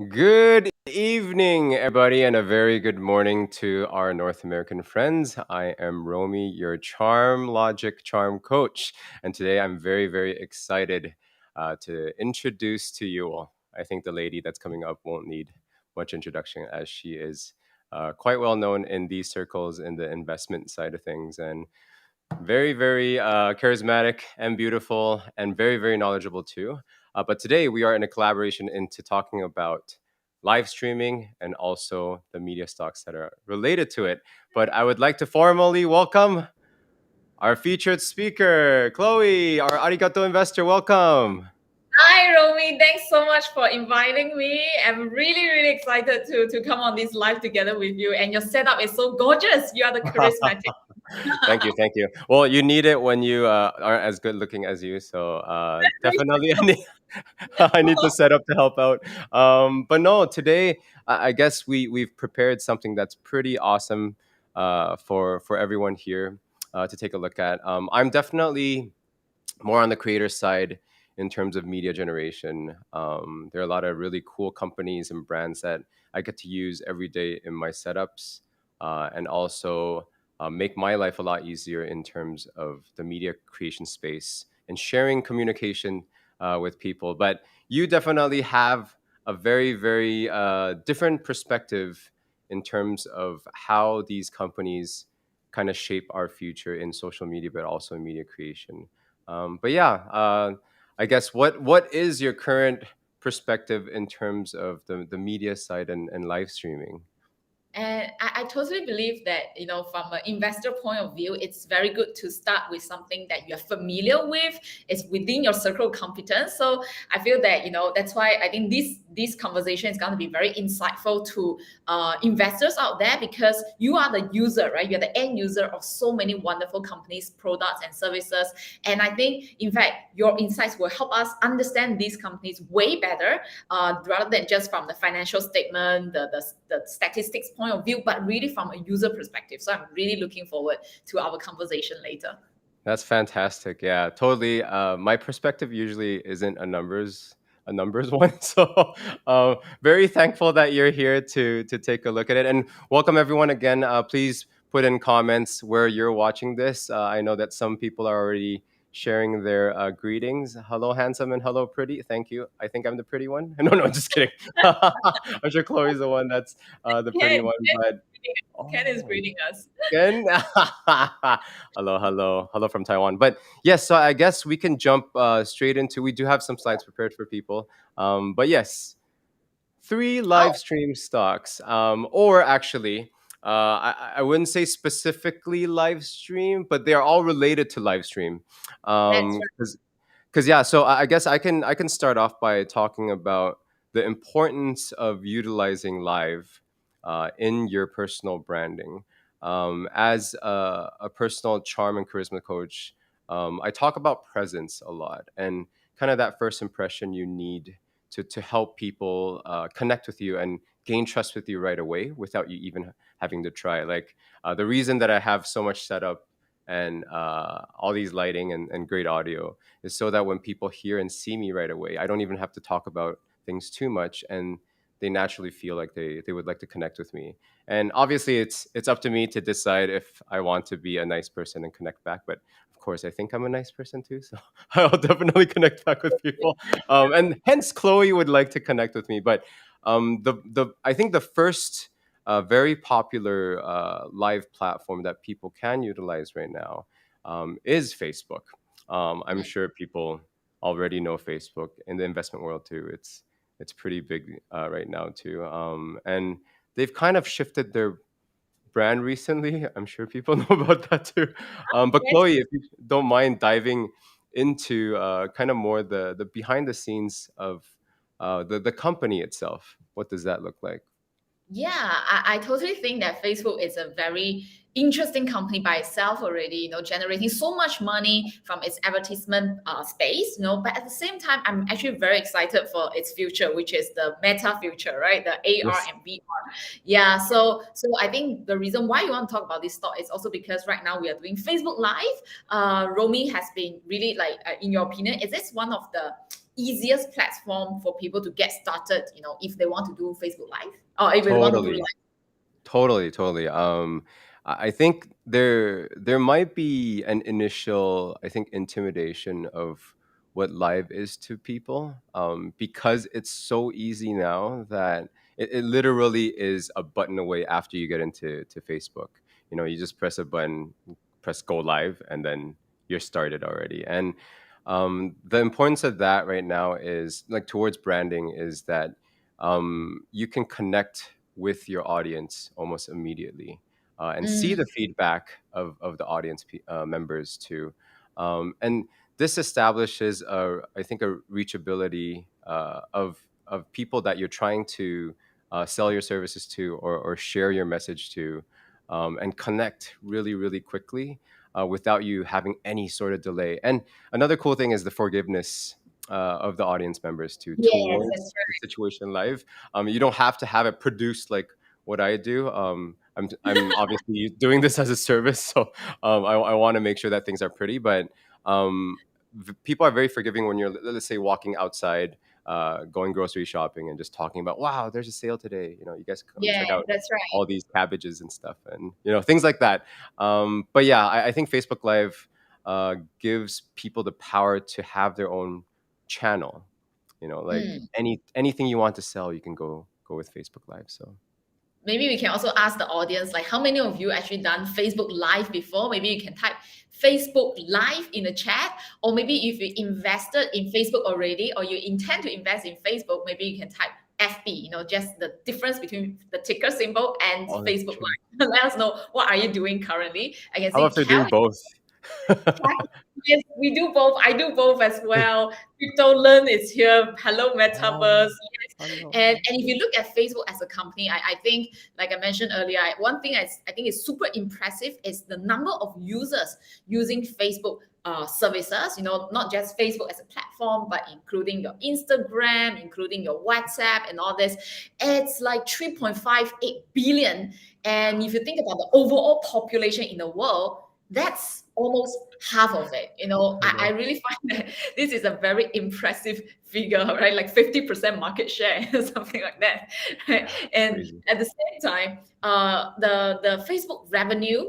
Good evening, everybody, and a very good morning to our North American friends. I am Romy, your CharmLogiq charm coach, and today I'm very, very excited to introduce to you all. I think the lady that's coming up won't need much introduction as she is quite well known in these circles in the investment side of things, and very, very charismatic and beautiful and very, very knowledgeable too. But today we are in a collaboration into talking about live streaming and also the media stocks that are related to it. But I would like to formally welcome our featured speaker, Chloe, our Arigato investor. Welcome. Hi, Romy. Thanks so much for inviting me. I'm really, really excited to come on this live together with you. And your setup is so gorgeous. You are the charismatic. Thank you, thank you. Well, you need it when you aren't as good looking as you, so definitely I need to set up to help out. But no, today I guess we've prepared something that's pretty awesome for everyone here to take a look at. I'm definitely more on the creator side in terms of media generation. There are a lot of really cool companies and brands that I get to use every day in my setups, and also make my life a lot easier in terms of the media creation space and sharing communication with people. But you definitely have a very, very different perspective in terms of how these companies kind of shape our future in social media, but also in media creation. But yeah, I guess what is your current perspective in terms of the media side and live streaming? And I totally believe that, from an investor point of view, it's very good to start with something that you're familiar with. It's within your circle of competence. So I feel that, that's why I think this conversation is going to be very insightful to investors out there, because you are the user, right? You're the end user of so many wonderful companies, products, and services. And I think, in fact, your insights will help us understand these companies way better, rather than just from the financial statement, the statistics point of view, but really from a user perspective. So I'm really looking forward to our conversation later. That's fantastic. Yeah, totally. My perspective usually isn't a numbers one. So very thankful that you're here to take a look at it, and welcome everyone again. Please put in comments where you're watching this. I know that some people are already sharing their greetings. Hello, handsome, and hello, pretty. Thank you. I think I'm the pretty one. No, no, just kidding. I'm sure Chloe's the one that's the pretty Ken, one. But Ken is oh, greeting us. Ken. Hello, hello, hello from Taiwan. But yes, so I guess we can jump straight into. We do have some slides prepared for people. But yes, three Oh, live stream stocks, or actually, I wouldn't say specifically live stream, but they are all related to live stream. that's Because yeah, so I guess I can start off by talking about the importance of utilizing live in your personal branding. As a personal charm and charisma coach, I talk about presence a lot and kind of that first impression you need to help people connect with you and gain trust with you right away without you even having to try. Like the reason that I have so much setup and all these lighting and great audio is so that when people hear and see me right away, I don't even have to talk about things too much, and they naturally feel like they would like to connect with me. And obviously, it's up to me to decide if I want to be a nice person and connect back. But of course, I think I'm a nice person too, so I'll definitely connect back with people. And hence, Chloe would like to connect with me. But the I think the first very popular live platform that people can utilize right now is Facebook. I'm sure people already know Facebook in the investment world too. It's pretty big right now too, and they've kind of shifted their brand recently. I'm sure people know about that too. But right. Chloe, if you don't mind diving into kind of more the behind the scenes of the company itself, what does that look like? Yeah, I totally think that Facebook is a very interesting company by itself already, generating so much money from its advertisement space, but at the same time, I'm actually very excited for its future, which is the meta future, right? The AR Yes, and VR. Yeah, so I think the reason why you want to talk about this stock is also because right now we are doing Facebook Live. Romy has been really like, in your opinion, is this one of the easiest platform for people to get started, if they want to do Facebook Live or if they want to do totally. live? Totally. I think there might be an initial, I think, intimidation of what live is to people, because it's so easy now that it literally is a button away after you get into Facebook. You just press a button, press go live, and then you're started already. And the importance of that right now is like towards branding is that you can connect with your audience almost immediately, and see the Mm, feedback of the audience members too. And this establishes I think a reachability of people that you're trying to sell your services to, or share your message to, and connect really, really quickly, without you having any sort of delay. And another cool thing is the forgiveness of the audience members too yes, that's towards the right. situation live. You don't have to have it produced like what I do. I'm obviously doing this as a service, so I want to make sure that things are pretty. But um, people are very forgiving when you're, let's say, walking outside, going grocery shopping, and just talking about, wow, there's a sale today. You guys come Yeah, check out that's right. all these cabbages and stuff, and things like that. But yeah, I think Facebook Live gives people the power to have their own channel. Like Mm. anything you want to sell, you can go with Facebook Live. So Maybe we can also ask the audience, like, how many of you actually done Facebook Live before? Maybe you can type Facebook Live in the chat, or maybe if you invested in Facebook already, or you intend to invest in Facebook, maybe you can type FB. Just the difference between the ticker symbol and oh, that's Facebook true. Live. Let us know what are you doing currently. I can How about see if they're doing Cal. both? Yes, we do both. I do both as well. Crypto Learn is here. Hello, Metaverse. Oh, Yes. hello. And if you look at Facebook as a company, I think, like I mentioned earlier, one thing I think is super impressive is the number of users using Facebook services, not just Facebook as a platform, but including your Instagram, including your WhatsApp and all this. It's like 3.58 billion. And if you think about the overall population in the world, that's almost half of it. I I know. really find that this is a very impressive figure, right? Like 50% market share, something like that. Right? Yeah, And crazy. at the same time, the Facebook revenue,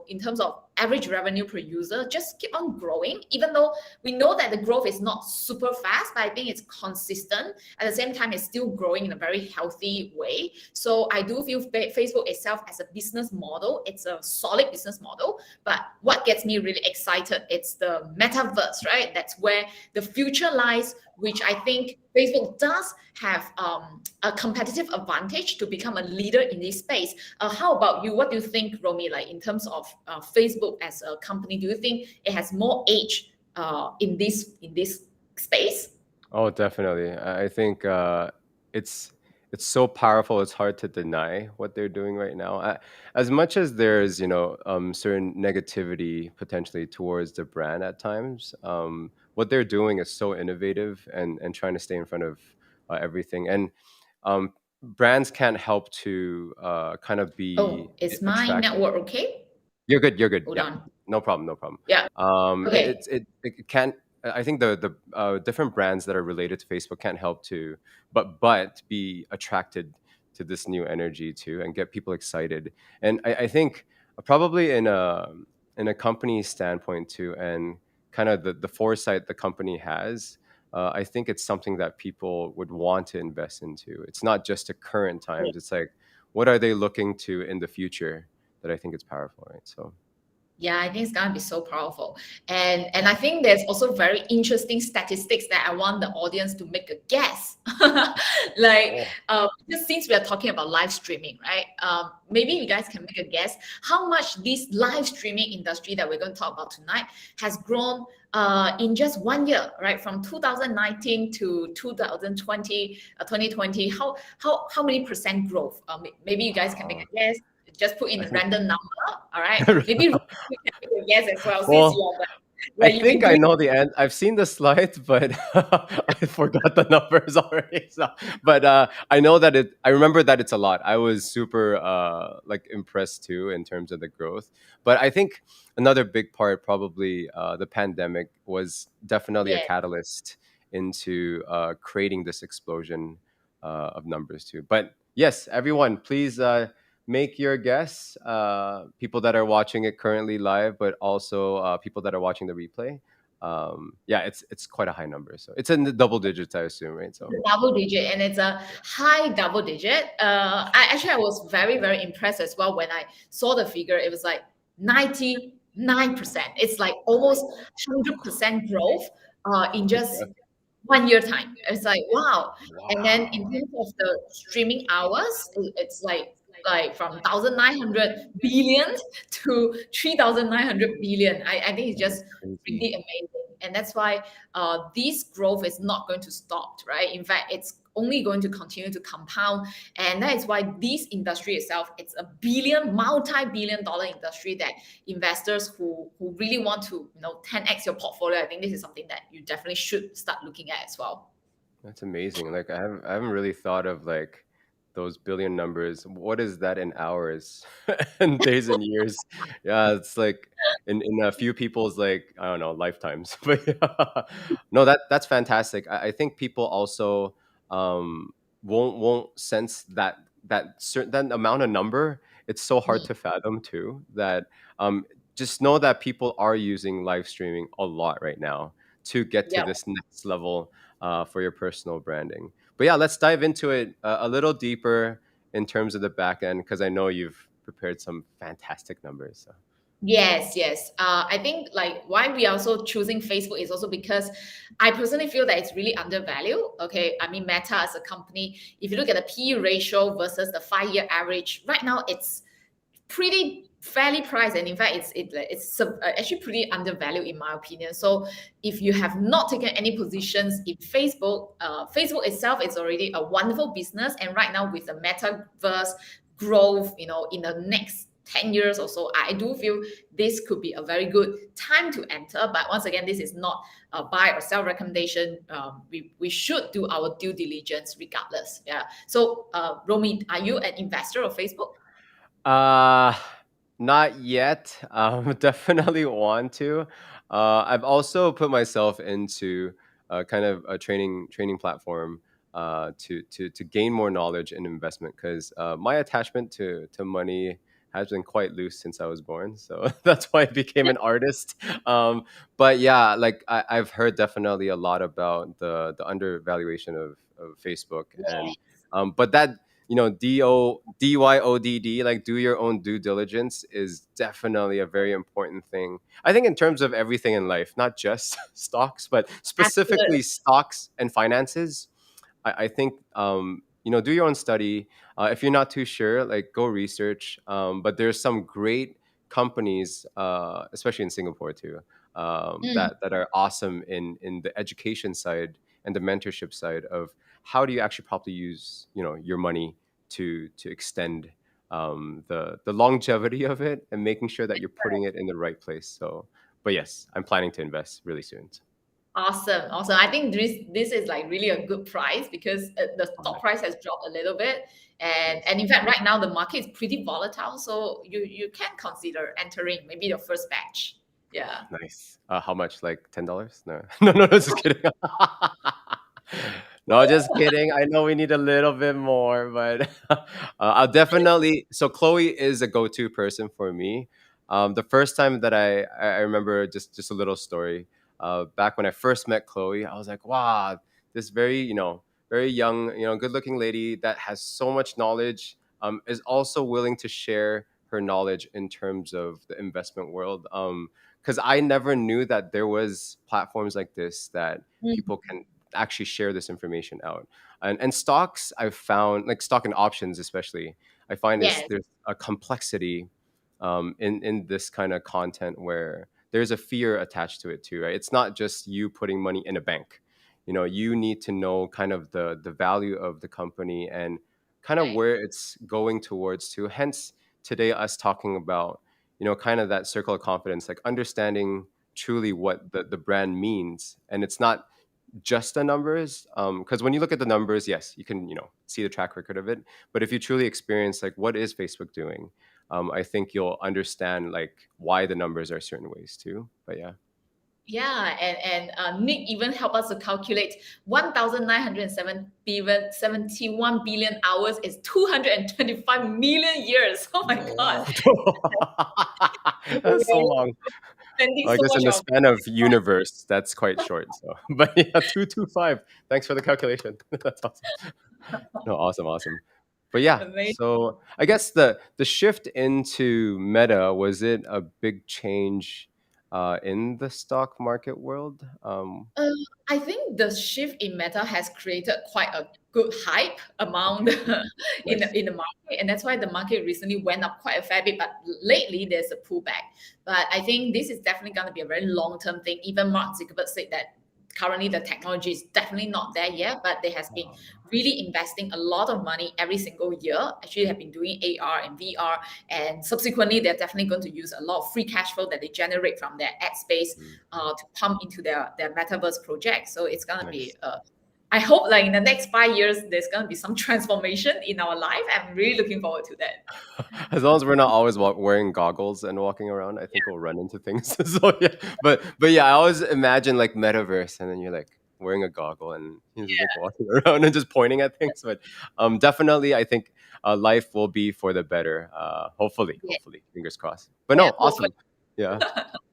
in terms of average revenue per user, just keep on growing, even though we know that the growth is not super fast, but I think it's consistent. At the same time, it's still growing in a very healthy way. So I do feel Facebook itself as a business model, it's a solid business model. But what gets me really excited, it's the metaverse, right? That's where the future lies, which I think Facebook does have a competitive advantage to become a leader in this space. How about you? What do you think, Romy? Like in terms of Facebook as a company, do you think it has more edge in this space? Oh, definitely. I think it's it's so powerful. It's hard to deny what they're doing right now. As much as there's certain negativity potentially towards the brand at times, what they're doing is so innovative, and trying to stay in front of everything. And brands can't help to kind of be Oh, is my attracted. network okay? You're good. You're good. Hold Yeah, on. no problem. No problem. Yeah. Okay. It can't. I think the different brands that are related to Facebook can't help to, but be attracted to this new energy too, and get people excited. And I think probably in a company standpoint too, and kind of the foresight the company has. I think it's something that people would want to invest into. It's not just the current times. It's like, what are they looking to in the future, that I think is powerful, right? So Yeah, I think it's gonna be so powerful. And I think there's also very interesting statistics that I want the audience to make a guess. Like Oh, just since we are talking about live streaming, right? Maybe you guys can make a guess how much this live streaming industry that we're going to talk about tonight has grown in just 1 year, right? From 2019 to 2020, 2020. How many percent growth? Maybe you guys can make wow. a guess. Just put in I a think. random number. All right. Maybe you can make a guess as well, since Well, I you've been think I doing. know the end. I've seen the slides, but I forgot the numbers already. So, but I know that it. I remember that it's a lot. I was super like impressed too in terms of the growth. But I think another big part, probably the pandemic, was definitely a Yeah. catalyst into creating this explosion of numbers too. But yes, everyone, please. Make your guess. People that are watching it currently live, but also people that are watching the replay. Yeah, it's quite a high number. So it's in the double digits, I assume, right? So Double digit, and it's a high double digit. I was very, very impressed as well when I saw the figure. It was like 99%. It's like almost 100% growth in just 1 year time. It's like wow. And then in wow, terms of the streaming hours, it's like from 1,900 billion to 3,900 billion. I think it's just that's crazy. really amazing. And that's why this growth is not going to stop, right? In fact, it's only going to continue to compound. And that is why this industry itself, it's a multi-billion dollar industry that investors who really want to 10x your portfolio, I think this is something that you definitely should start looking at as well. That's amazing. Like I haven't really thought of like those billion numbers. What is that in hours and days and years? Yeah, it's like in a few people's like I don't know lifetimes. But yeah. No, that's fantastic. I think people also um, won't sense that certain that amount of number. It's so hard Mm, to fathom too. That um, just know that people are using live streaming a lot right now to get to yeah. this next level for your personal branding. But yeah, let's dive into it a little deeper in terms of the back end because I know you've prepared some fantastic numbers. So. Yes, yes. I think like why we are also choosing Facebook is also because I personally feel that it's really undervalued. Okay, I mean Meta as a company, if you look at the P/E ratio versus the 5 year average, right now it's pretty fairly priced, and in fact it's actually pretty undervalued in my opinion. So if you have not taken any positions in Facebook, Facebook itself is already a wonderful business, and right now with the metaverse growth, in the next 10 years or so, I do feel this could be a very good time to enter. But once again, this is not a buy or sell recommendation. We should do our due diligence regardless. Yeah. So Romy, are you an investor of Facebook? Uh, Not yet. Definitely want to. I've also put myself into kind of a training platform to gain more knowledge in investment because my attachment to money has been quite loose since I was born. So that's why I became an artist. But yeah, like I've heard definitely a lot about the undervaluation of Facebook and but that DYODD, like do your own due diligence, is definitely a very important thing. I think in terms of everything in life, not just stocks, but Absolutely. specifically stocks and finances. I think do your own study. If you're not too sure, like go research. But there's some great companies, especially in Singapore too, Mm, that are awesome in the education side and the mentorship side of how do you actually properly use your money to extend the longevity of it and making sure that you're putting it in the right place. So, but yes, I'm planning to invest really soon. So, awesome, awesome. I think this is like really a good price because the stock nice. price has dropped a little bit, and Nice. and in fact, right now the market is pretty volatile. So you can consider entering maybe the first batch. Yeah. Nice. How much? Like $10? No, no, just kidding. No, just kidding. I know we need a little bit more, but I'll definitely. So Chloe is a go-to person for me. The first time that I remember just a little story. Back when I first met Chloe, I was like, wow, this very very young good-looking lady that has so much knowledge is also willing to share her knowledge in terms of the investment world. Because I never knew that there was platforms like this that Mm. people can actually share this information out. And stocks, I've found, like stock and options especially, I find is Yes. there's a complexity in this kind of content where there's a fear attached to it too, right? It's not just you putting money in a bank. You know, you need to know kind of the value of the company and kind of Right. where it's going towards to. Hence today us talking about, you know, kind of that circle of confidence, like understanding truly what the brand means. And it's not just the numbers, because when you look at the numbers, yes, you can, you know, see the track record of it. But if you truly experience like what is Facebook doing, I think you'll understand like why the numbers are certain ways too. But yeah. Yeah, and Nick even helped us to calculate 1,971 billion hours is 225 million years. Oh my God. Whoa. That's so We're long. spending Well, I so guess in much the of span of universe, that's quite short. So, but yeah, 225. Thanks for the calculation. That's awesome. No, awesome, awesome. But yeah, amazing. so I guess the shift into Meta, was it a big change in the stock market world? Uh, I think the shift in Meta has created quite a good hype among Okay, the nice. in the market, and that's why the market recently went up quite a fair bit. But lately, there's a pullback. But I think this is definitely going to be a very long term thing. Even Mark Zuckerberg said that currently the technology is definitely not there yet, but they has been really investing a lot of money every single year. Actually, have been doing AR and VR, and subsequently, they're definitely going to use a lot of free cash flow that they generate from their ad space Mm, to pump into their metaverse project. So it's gonna be. nice. I hope like in the next 5 years, there's gonna be some transformation in our life. I'm really looking forward to that. As long as we're not always wearing goggles and walking around, I think we'll run into things. So yeah, but yeah, I always imagine like metaverse, and then you're like wearing a goggle and you're just like walking around and just pointing at things. But definitely, I think life will be for the better. Hopefully, Yeah, hopefully, fingers crossed. But yeah. no, Hopefully, awesome. Yeah.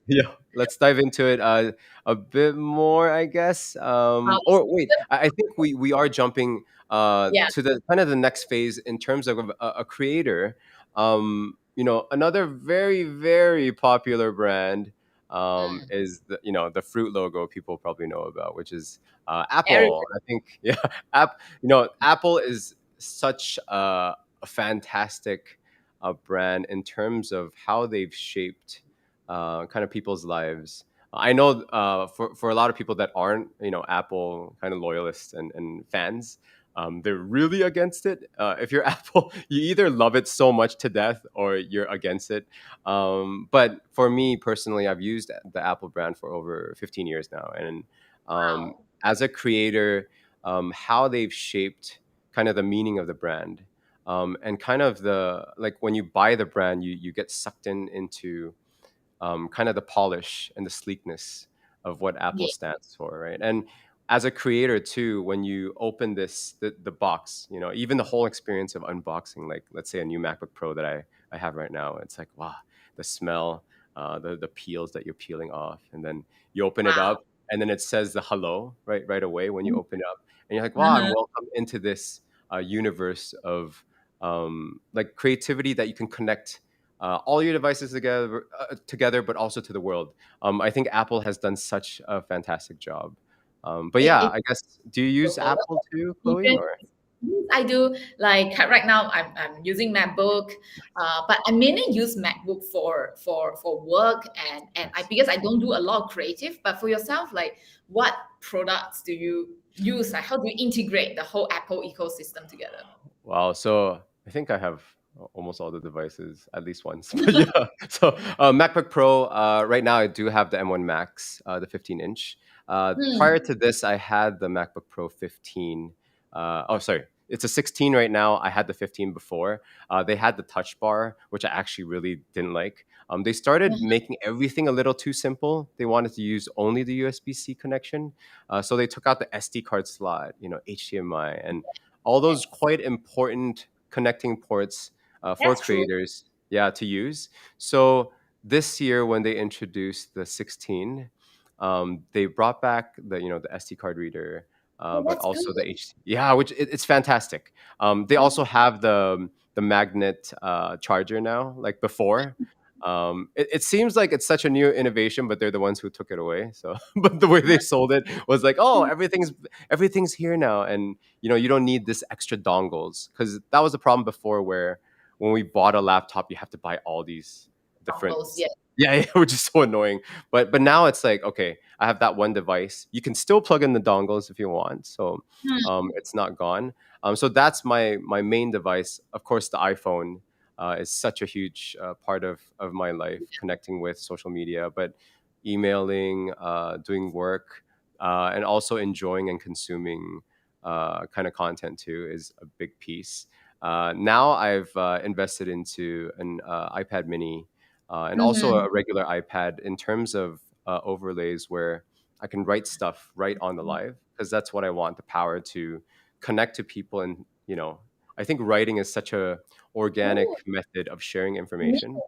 Yeah, let's dive into it a bit more, I guess. Or wait, I think we are jumping yeah. to the kind of the next phase in terms of a creator. You know, another very very popular brand Mm. is the, you know, the fruit logo people probably know about, which is Eric, Apple. I think yeah, You know, Apple is such a fantastic brand in terms of how they've shaped kind of people's lives. I know for a lot of people that aren't, you know, Apple kind of loyalists and fans, they're really against it. If you're Apple, you either love it so much to death or you're against it. But for me personally, I've used the Apple brand for over 15 years now, and um, wow. as a creator, how they've shaped kind of the meaning of the brand. And kind of the like when you buy the brand, you get sucked into kind of the polish and the sleekness of what Apple Yeah. stands for, right? And as a creator too, when you open the box, you know, even the whole experience of unboxing, like let's say a new MacBook Pro that I have right now, it's like wow, the smell, the peels that you're peeling off, and then you open it Wow. up, and then it says the hello right away when you open it up, and you're like wow, I'm Uh-huh. welcome into this universe of like creativity that you can connect all your devices together, but also to the world. I think Apple has done such a fantastic job. But yeah, It, I guess, do you use Apple too, Chloe? even Or I do like right now I'm using MacBook, but I mainly use MacBook for work and I nice. because I don't do a lot of creative. But for yourself, like what products do you use? Like how do you integrate the whole Apple ecosystem together? Wow. So I think I have almost all the devices at least once. But yeah. So MacBook Pro. Right now, I do have the M1 Max, the 15-inch. Prior Hmm. to this, I had the MacBook Pro 15. Oh, sorry. It's a 16 right now. I had the 15 before. They had the touch bar, which I actually really didn't like. They started making everything a little too simple. They wanted to use only the USB-C connection. So they took out the SD card slot, you know, HDMI, and all those Yes, quite important connecting ports for that's true. creators, yeah, to use. So this year when they introduced the 16, they brought back the, you know, the SD card reader, Oh, but that's also good. the H, yeah, which it's fantastic. They That's also have the magnet charger now, like before. It seems like it's such a new innovation, but they're the ones who took it away. So, but the way they sold it was like, oh, everything's here now, and you don't need this extra dongles, because that was the problem before, where when we bought a laptop, you have to buy all these different. Dongles, yeah. Yeah, yeah, which is so annoying. But now it's like, okay, I have that one device. You can still plug in the dongles if you want, so it's not gone. So that's my main device. Of course, the iPhone is such a huge part of my life, connecting with social media, but emailing, doing work, and also enjoying and consuming kind of content too is a big piece. Now I've invested into an iPad Mini, and also Mhm. a regular iPad, in terms of overlays where I can write stuff right on the live, because that's what I want, the power to connect to people. And I think writing is such a Oh, organic method of sharing you mean information.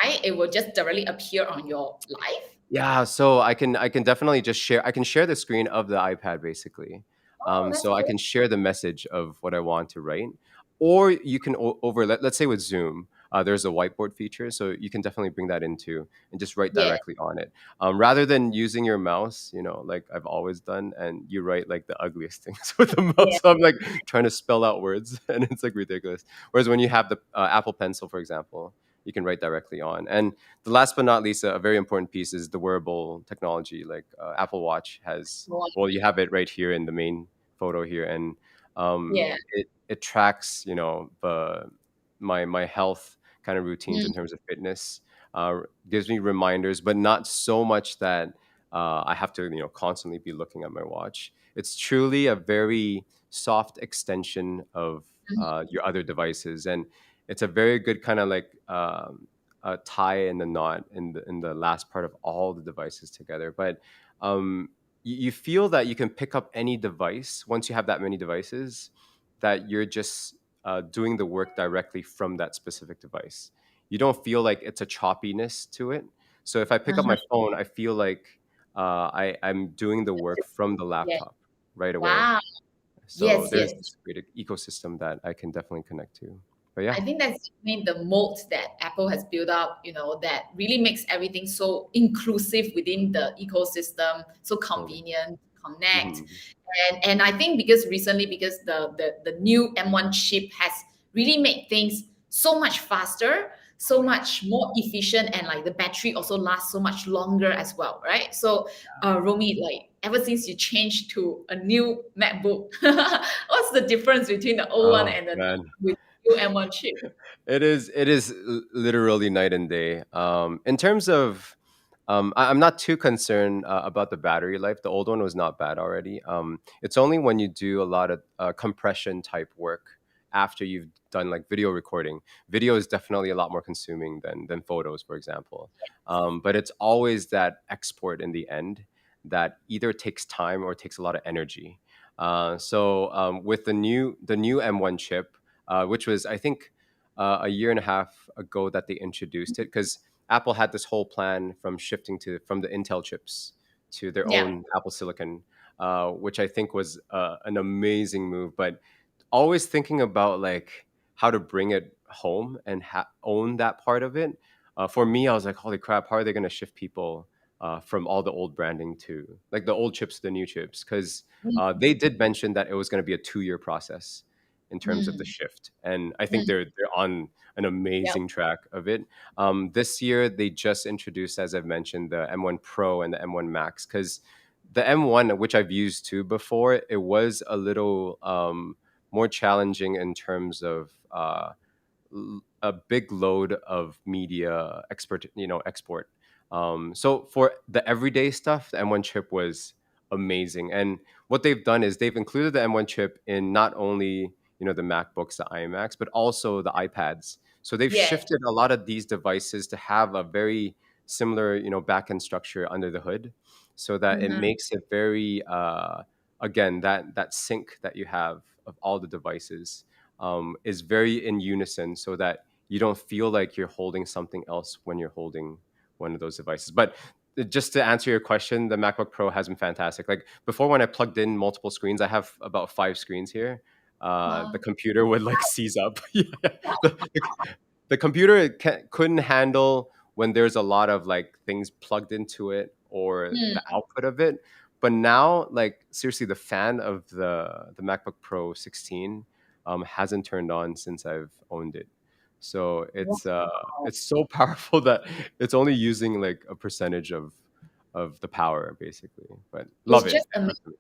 right? It will just directly appear on your live? Yeah, so I can definitely just share. I can share the screen of the iPad basically, Oh, that's so I cool. can share the message of what I want to write. Or you can over let's say with Zoom, there's a whiteboard feature, so you can definitely bring that into and just write Yeah, directly on it, rather than using your mouse. Like I've always done, and you write like the ugliest things with the yeah. mouse. So I'm like trying to spell out words, and it's like ridiculous. Whereas when you have the Apple Pencil, for example, you can write directly on. And the last but not least, a very important piece is the wearable technology. Like Apple Watch has, Wow. well, you have it right here in the main photo here, and Yeah. it tracks, my health kind of routines Mm, in terms of fitness. Gives me reminders, but not so much that I have to, constantly be looking at my watch. It's truly a very soft extension of mhm, your other devices, and it's a very good kind of like tie in the knot in the last part of all the devices together. But you feel that you can pick up any device once you have that many devices, that you're just doing the work directly from that specific device. You don't feel like it's a choppiness to it. So if I pick up uh-huh. my phone, I feel like I'm doing the work from the Yeah. laptop right away. Wow. So Yes, there's yes. this great ecosystem that I can definitely connect to. But I yeah. think that's definitely the moat that Apple has built up, that really makes everything so inclusive within the ecosystem, so Totally. convenient, connect. Mhm. And I think because recently, because the new M1 chip has really made things so much faster, so Oh yeah. much more efficient, and like the battery also lasts so much longer as well, right? So Romy, like ever since you changed to a new MacBook, what's the difference between the old one Oh and the man. with new M1 chip? It is literally night and day. In terms of, I'm not too concerned about the battery life. The old one was not bad already. It's only when you do a lot of compression type work after you've done like video recording. Video is definitely a lot more consuming than photos, for example. But it's always that export in the end that either takes time or takes a lot of energy. So with the new M1 chip, which was, I think, a year and a half ago that they introduced it, because Apple had this whole plan from shifting to from the Intel chips to their Yeah. own Apple Silicon, which I think was an amazing move. But always thinking about like how to bring it home and own that part of it. For me, I was like, holy crap, how are they going to shift people from all the old branding to like the old chips to the new chips? Because they did mention that it was going to be a 2-year process in terms of the Mm, shift, and I think mm, they're on an yeah. amazing track of it. This year they just introduced, as I've mentioned, the M1 Pro and the M1 Max, because the M1, which I've used too before, it was a little more challenging in terms of a big load of media export. So for the everyday stuff, the M1 chip was amazing. And what they've done is they've included the M1 chip in not only the MacBooks, the iMacs, but also the iPads. So they've Yeah. shifted a lot of these devices to have a very similar backend structure under the hood, so that it Mhm. makes it very again, that sync that you have of all the devices is very in unison, so that you don't feel like you're holding something else when you're holding one of those devices. But just to answer your question, the MacBook Pro has been fantastic. Like before, when I plugged in multiple screens, I have about 5 screens here. the computer would like seize up. Yeah. The computer couldn't handle when there's a lot of like things plugged into it or Mm. the output of it. But now, like seriously, the fan of the MacBook Pro 16 hasn't turned on since I've owned it. So it's so powerful that it's only using like a percentage of the power basically. But It's love it. just amazing.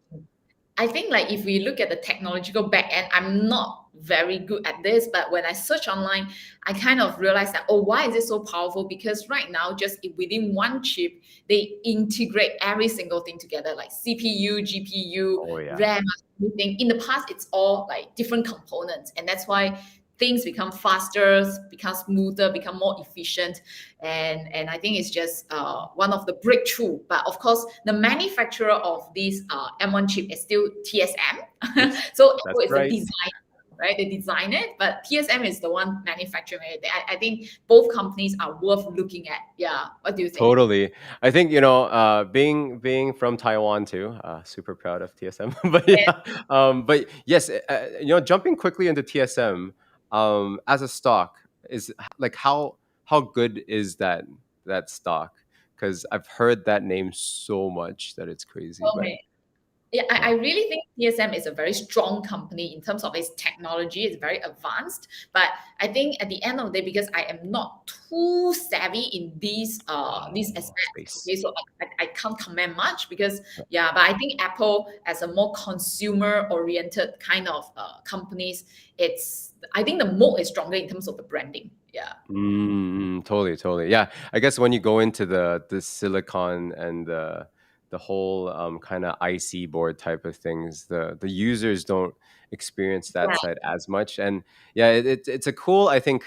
I think like if we look at the technological back end, I'm not very good at this, but when I search online, I kind of realized that, oh, why is it so powerful? Because right now, just within one chip, they integrate every single thing together, like CPU, GPU, Oh yeah. RAM, everything. In the past, it's all like different components. And that's why things become faster, become smoother, become more efficient. And I think it's just one of the breakthrough. But of course, the manufacturer of this M1 chip is still TSM. Yes, So that's Apple is the right. design, right? They design it, but TSM is the one manufacturing it. I think both companies are worth looking at. Yeah, what do you think? Totally. I think, being from Taiwan too, super proud of TSM. But Yeah. yeah, but yes, jumping quickly into TSM, as a stock is like how good is that stock? Because I've heard that name so much that it's crazy. But Okay. Yeah, I yeah, really think TSM is a very strong company in terms of its technology. It's very advanced. But I think at the end of the day, because I am not too savvy in these aspects, space. okay, so I can't comment much because yeah. But I think Apple, as a more consumer-oriented kind of companies, I think the moat is stronger in terms of the branding. Yeah. Totally, totally. Yeah, I guess when you go into the silicon and the whole kind of IC board type of things, the users don't experience that Yeah. side as much. And yeah, it's a cool, I think,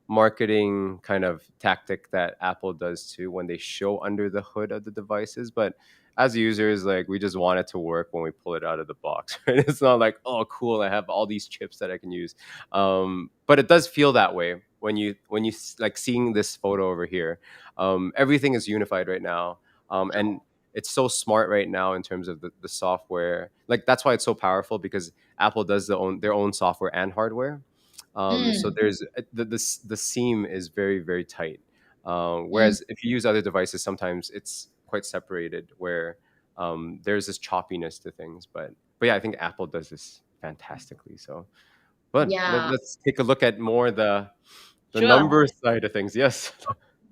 marketing kind of tactic that Apple does too when they show under the hood of the devices. But as users, like we just want it to work when we pull it out of the box. Right? It's not like, oh, cool, I have all these chips that I can use. But it does feel that way when you like seeing this photo over here. Everything is unified right now, and it's so smart right now in terms of the software. Like that's why it's so powerful because Apple does their own software and hardware. So Mm, there's the seam is very very tight. mm. Whereas if you use other devices, sometimes it's quite separated where there's this choppiness to things. But yeah, I think Apple does this fantastically. So, but Yeah, let's take a look at more the sure. numbers side of things. Yes.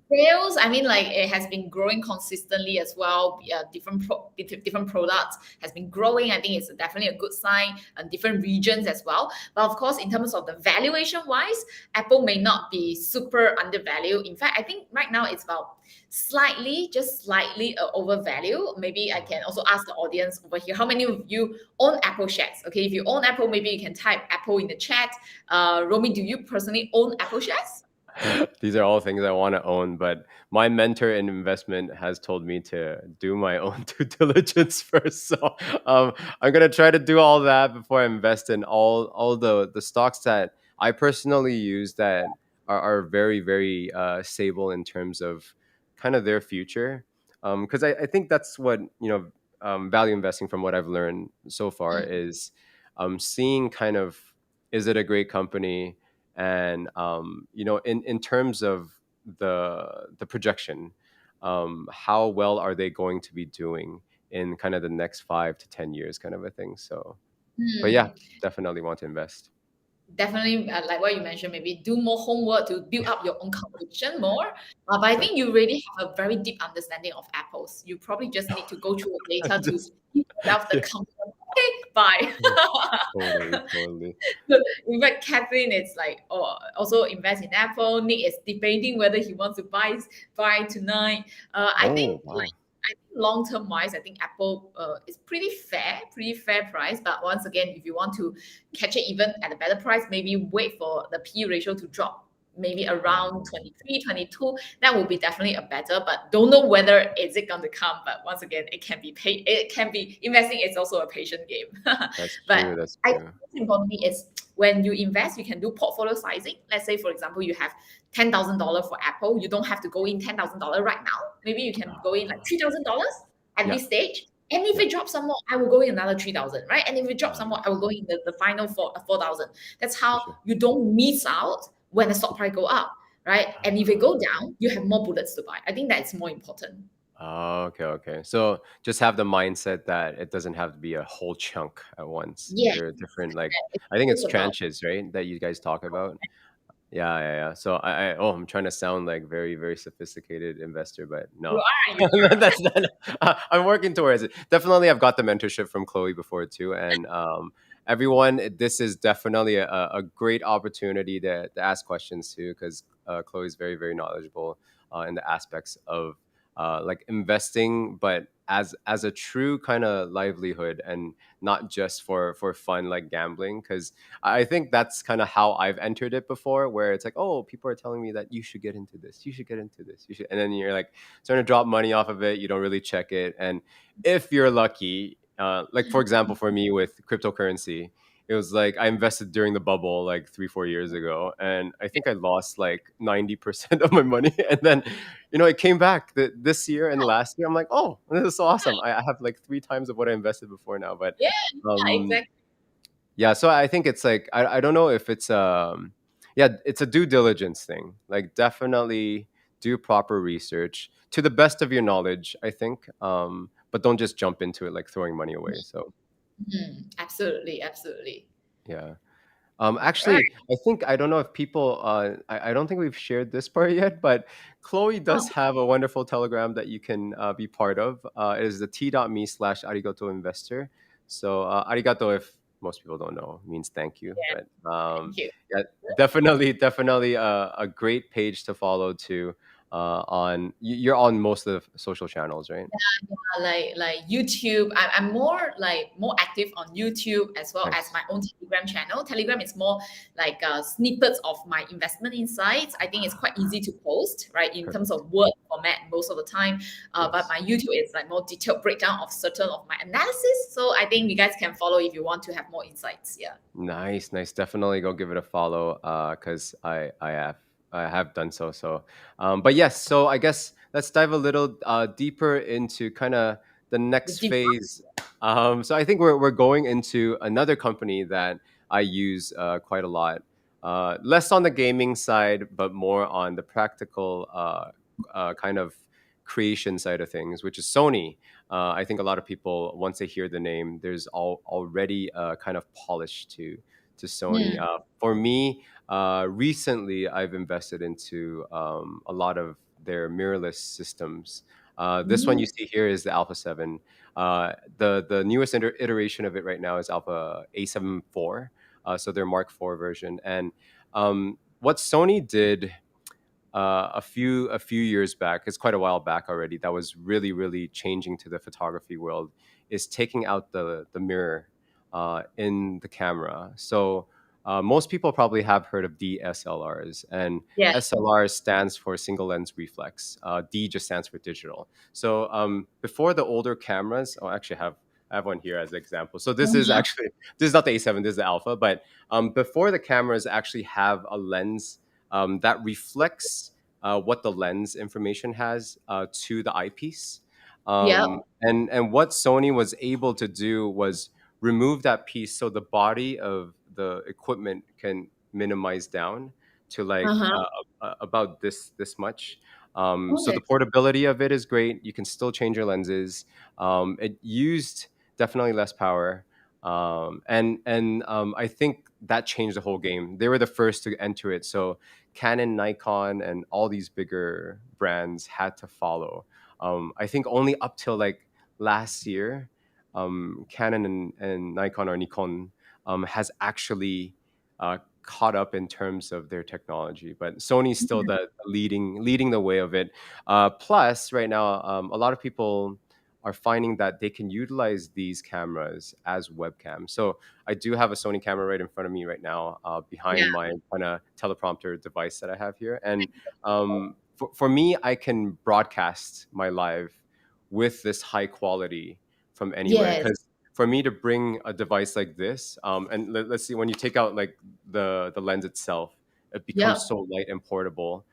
Sales, I mean, like it has been growing consistently as well. Different products has been growing. I think it's definitely a good sign. And different regions as well. But of course, in terms of the valuation wise, Apple may not be super undervalued. In fact, I think right now it's about just slightly overvalued. Maybe I can also ask the audience over here, how many of you own Apple shares? Okay, if you own Apple, maybe you can type Apple in the chat. Romy, do you personally own Apple shares? These are all things I want to own, but my mentor in investment has told me to do my own due diligence first. So I'm gonna try to do all that before I invest in all the stocks that I personally use that are very very stable in terms of kind of their future. Because I think that's what value investing from what I've learned so far Mm, is seeing kind of is it a great company and in terms of the projection, how well are they going to be doing in kind of the next 5 to 10 years kind of a thing. So but yeah, mm. definitely want to invest. Definitely, like what you mentioned, maybe do more homework to build up your own conviction more. But I Sure. think you really have a very deep understanding of apples. You probably just need to go through the data to Just give yourself the yeah, comfort. Okay, bye. totally totally. So, in fact, Catherine is like, oh, also invest in Apple. Nick is debating whether he wants to buy tonight. I Oh think wow. I think long term wise, I think Apple is pretty fair price. But once again, if you want to catch it even at a better price, maybe wait for the P ratio to drop. Maybe around um, 23, 22. That will be definitely a better, but don't know whether is it going to come. But once again, it can be paid. It can be investing. It's also a patient game. that's But true, that's I think true. most importantly is when you invest, you can do portfolio sizing. Let's say, for example, you have $10,000 for Apple. You don't have to go in $10,000 right now. Maybe you can go in like $3,000 at Yeah. this stage. And if Yeah, it drops some more, I will go in another 3,000, right? And if it drops some more, I will nice. go in the final 4,000. That's For how sure. you don't miss out when the stock price go up, right? And if it go down, you have more bullets to buy. I think that's more important. Oh, okay, okay. So just have the mindset that it doesn't have to be a whole chunk at once. Yes, There are different, like, it's I think always it's about tranches, right? That you guys talk about. Yeah, yeah, yeah. So oh, I'm trying to sound like very, very sophisticated investor, but you no, are, you that's not. I'm working towards it. Definitely, I've got the mentorship from Chloe before too, and everyone, this is definitely a great opportunity to ask questions too, because Chloe is very, very knowledgeable in the aspects of like investing, but as a true kind of livelihood and not just for fun like gambling, because I think that's kind of how I've entered it before, where it's like, oh, people are telling me that you should get into this, you should get into this, you should, and then you're like starting to drop money off of it. You don't really check it, and if you're lucky, like for example, for me with cryptocurrency, it was like I invested during the bubble like 3 4 years ago, and I think I lost like 90% of my money, and then it came back this year and last year. I'm like, oh, this is so awesome. I have like three times of what I invested before now, but yeah, um exactly. yeah, so I think it's like I don't know if it's yeah, it's a due diligence thing. Like definitely do proper research to the best of your knowledge, I think. But don't just jump into it like throwing money away. So Absolutely, absolutely. yeah. Right. Actually, I think I don't know if people. I don't think we've shared this part yet, but Chloe does Oh, have a wonderful Telegram that you can be part of. It is the t.me/arigato investor. So arigato, if most people don't know, means thank you. yeah, But thank you. yeah, definitely a great page to follow too. You're on most of the social channels, right? Like YouTube. I'm more more active on YouTube as well as Nice, my own Telegram channel. Telegram is more like snippets of my investment insights. I think it's quite easy to post, right, in terms perfect. of word format most of the time. But Yes. my YouTube is like more detailed breakdown of certain of my analysis. So I think you guys can follow if you want to have more insights. Yeah. Nice, nice. Definitely go give it a follow. Because I have done so. So, but yes. So I guess let's dive a little deeper into kind of the The next deep. phase. So I think we're going into another company that I use quite a lot. Less on the gaming side, but more on the practical kind of creation side of things, which is Sony. I think a lot of people, once they hear the name, there's already a kind of polish to Sony. Mm. For me, recently I've invested into a lot of their mirrorless systems. This one you Mm. see here is the Alpha 7. The newest iteration of it right now is Alpha A7 IV, so their Mark IV version. And what Sony did a few years back, it's quite a while back already, that was really really changing to the photography world, is taking out the mirror in the camera. So most people probably have heard of DSLRs, and Yeah. SLR stands for single lens reflex. D just stands for digital. So before the older cameras, oh, actually I have one here as an example. So Uh-huh. this is not the A7, this is the Alpha, but before the cameras actually have a lens that reflects what the lens information has to the eyepiece. Yep. And what Sony was able to do was remove that piece so the body of the equipment can minimize down to like Uh-huh. about this much. Oh, So the that's portability of it is great. You can still change your lenses. It used definitely less power. And I think that changed the whole game. They were the first to enter it, so Canon, Nikon, and all these bigger brands had to follow. I think only up till like last year, Canon and Nikon or Nikon has actually caught up in terms of their technology, but Sony's still the leading the way of it. Plus, right now, a lot of people are finding that they can utilize these cameras as webcams. So I do have a Sony camera right in front of me right now, yeah. behind my kind of teleprompter device that I have here. And for me, I can broadcast my live with this high quality from anywhere. Yes. Because for me to bring a device like this, and let's see, when you take out like the lens itself, it becomes Yep. so light and portable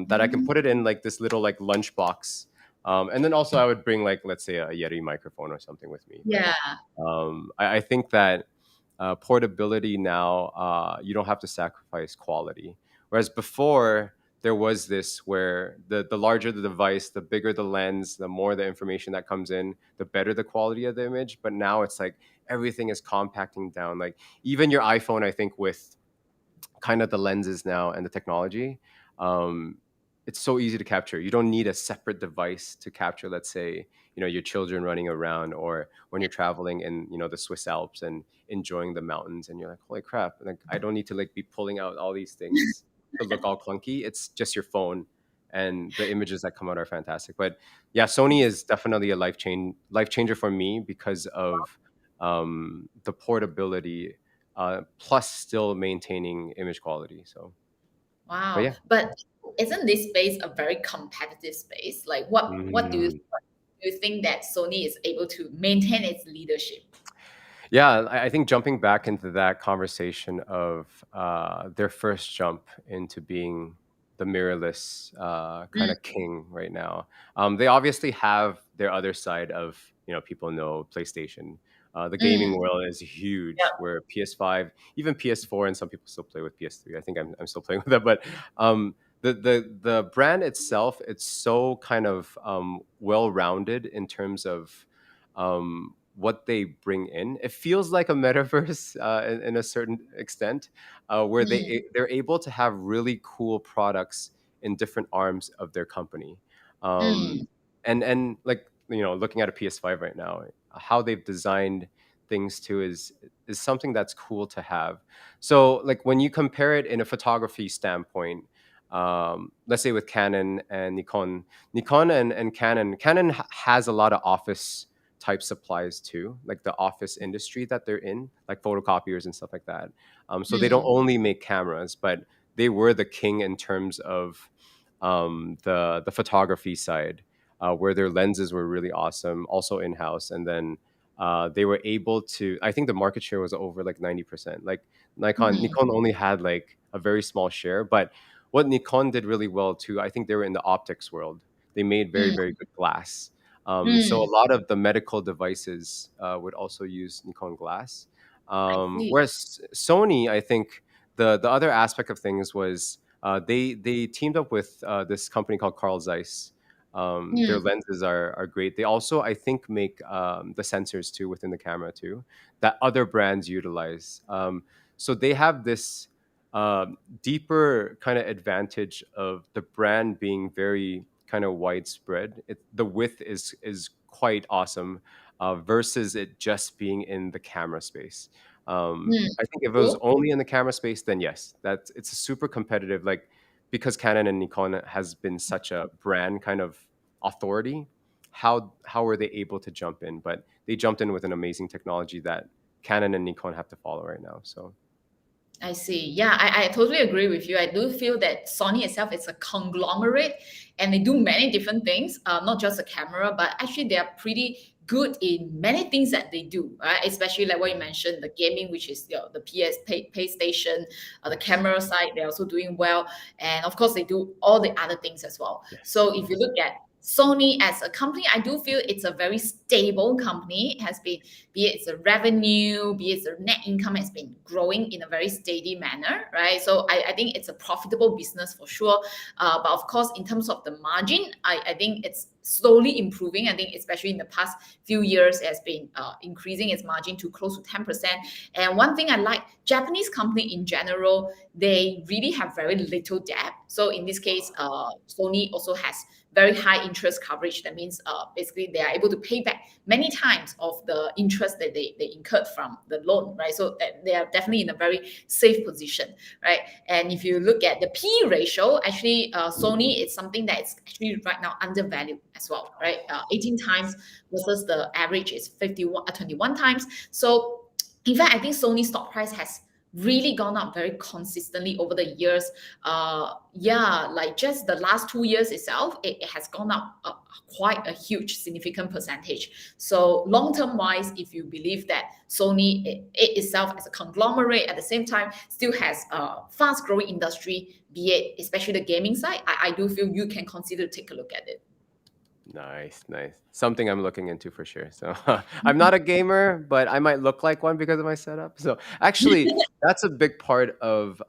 that I can Mhm. put it in like this little like lunchbox. And then also I would bring like, let's say, a Yeti microphone or something with me. But Yeah. I think that portability now, you don't have to sacrifice quality. Whereas before, there was this where the larger the device, the bigger the lens, the more the information that comes in, the better the quality of the image. But now it's like everything is compacting down. Like even your iPhone, I think, with kind of the lenses now and the technology, um, it's so easy to capture. You don't need a separate device to capture, let's say, your children running around, or when you're traveling in, the Swiss Alps and enjoying the mountains, and you're like, holy crap, like I don't need to like be pulling out all these things to look all clunky. It's just your phone, and the images that come out are fantastic. But yeah, Sony is definitely a life changer for me because of the portability, plus still maintaining image quality. So, but Wow. yeah. But isn't this space a very competitive space? Like Mm. what do you think that Sony is able to maintain its leadership? Yeah, I think jumping back into that conversation of their first jump into being the mirrorless kind Mm, of king right now. They obviously have their other side of, people know PlayStation. The gaming mm, world is huge, yeah. where PS5, even PS4, and some people still play with PS3. I think I'm still playing with that, but the brand itself, it's so kind of well rounded in terms of what they bring in. It feels like a metaverse in a certain extent, where Mm, they're able to have really cool products in different arms of their company, mm, and like looking at a PS5 right now, how they've designed things too is something that's cool to have. So like when you compare it in a photography standpoint, let's say with Canon and Nikon and Canon has a lot of office type supplies too, like the office industry that they're in, like photocopiers and stuff like that. So they don't mm, only make cameras, but they were the king in terms of the photography side, where their lenses were really awesome, also in house, and then they were able to. I think the market share was over like 90%. Like mm, Nikon only had like a very small share, but what Nikon did really well too, I think they were in the optics world. They made very, mm, very good glass. So a mm. lot of the medical devices would also use Nikon glass. I see. Whereas Sony, I think the other aspect of things was they teamed up with this company called Carl Zeiss. Their Mm, lenses are great. They also, I think, make the sensors too within the camera too that other brands utilize. So they have this deeper kind of advantage of the brand being very kind of widespread. The width is quite awesome, versus it just being in the camera space. mm. I think if it was Cool. only in the camera space, then yes, that it's a super competitive. Like because Canon and Nikon has been such a brand kind of authority, how were they able to jump in? But they jumped in with an amazing technology that Canon and Nikon have to follow right now. So I see. Yeah, I totally agree with you. I do feel that Sony itself is a conglomerate and they do many different things, not just a camera, but actually they are pretty good in many things that they do, right? Especially like what you mentioned, the gaming, which is the PlayStation, the camera side, they're also doing well. And of course, they do all the other things as well. yes, So if you look at Sony as a company, I do feel it's a very stable company. It has been, be it the revenue, be it the net income, has been growing in a very steady manner, right? So I think it's a profitable business for sure. But of course, in terms of the margin, I think it's slowly improving. I think especially in the past few years, it has been increasing its margin to close to 10%. And one thing I like, Japanese company in general, they really have very little debt. So in this case, Sony also has very high interest coverage. That means basically they are able to pay back many times of the interest that they incurred from the loan, right? So they are definitely in a very safe position, right? And if you look at the P ratio, actually Sony is something that is actually right now undervalued as well, right? 18 times versus the average is 21 times. So in fact, I think Sony stock price has really gone up very consistently over the years. Yeah, like just the last 2 years itself, it has gone up quite a huge, significant percentage. So long term wise, if you believe that Sony it itself as a conglomerate at the same time still has a fast growing industry, be it especially the gaming side, I do feel you can consider take a look at it. Nice, nice. Something I'm looking into for sure. So I'm not a gamer, but I might look like one because of my setup. So actually, that's a big part of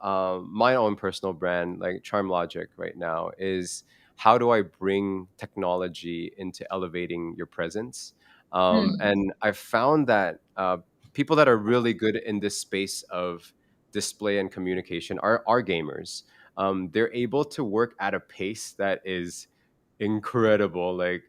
my own personal brand, like CharmLogiq right now, is how do I bring technology into elevating your presence? Mm. And I've found that people that are really good in this space of display and communication are gamers. They're able to work at a pace that is incredible. Like,